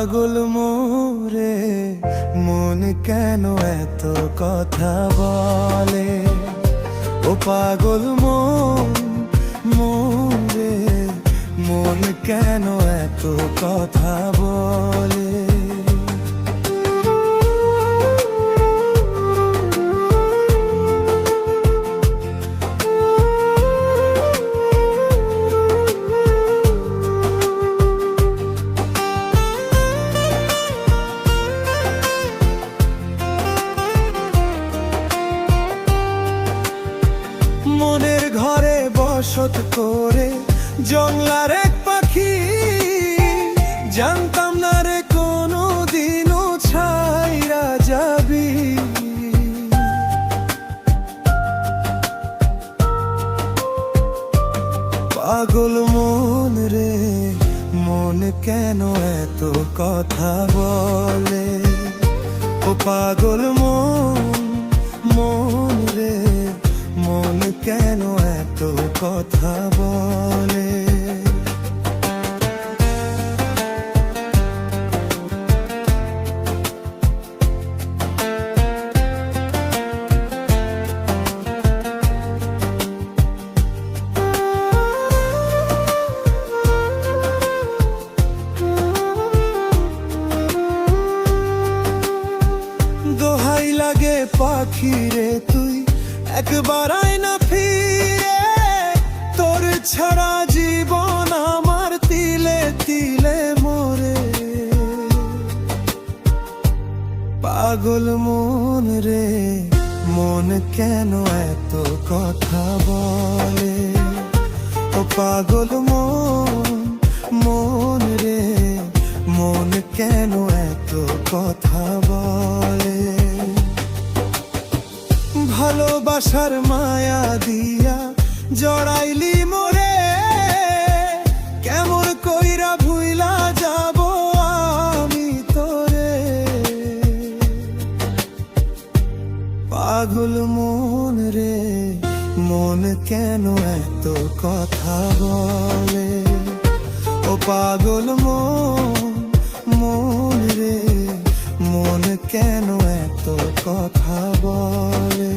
পাগল মোরে মন কেন এত কথা বলে, ও পাগল মোরে মন কেন এত কথা বলে। মনের ঘরে বসত করে জংলার এক পাখি, জানতাম না রে কোনো দিনও ছাইরা যাবি। পাগল মন রে মন কেন এত কথা বলে, ও পাগল মন রে মন কেন এত কথা বলে। দোহাই লাগে পাখি রে তুই একবার আয় না ফিরে, তোর ছাড়া জীবন আমার তিলে তিলে মরে। পাগল মন রে মন কেন এত কথা বলে, ও পাগল মন রে মন কেন এত কথা বলে। ভালোবাসার মায়া দিয়া জড়াইলি মোরে, কেমন কইরা ভুইলা যাব আমি তোরে। পাগল মন রে মন কেন এত কথা বলে, ও পাগল মন রে মন কেন এত কথা বলে।